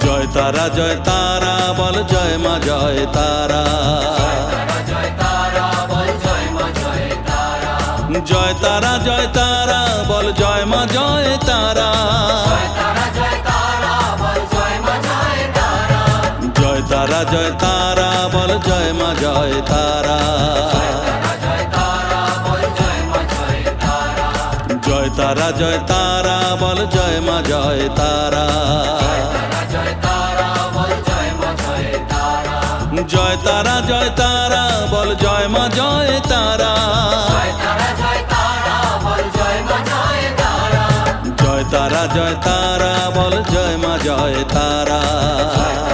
জয় তারা জয় তারা বল জয় মা জয় তারা। জয় তারা বল জয় মা জয় তারা। জয় তারা জয় তারা বল জয় মা জয় তারা। জয় তারা জয় তারা বল জয় মা জয় তারা। জয় তারা জয় তারা বল জয় মা জয় তারা। জয় তারা জয় তারা বল জয় মা জয় তারা। জয় তারা জয় তারা বল জয় মা জয় তারা।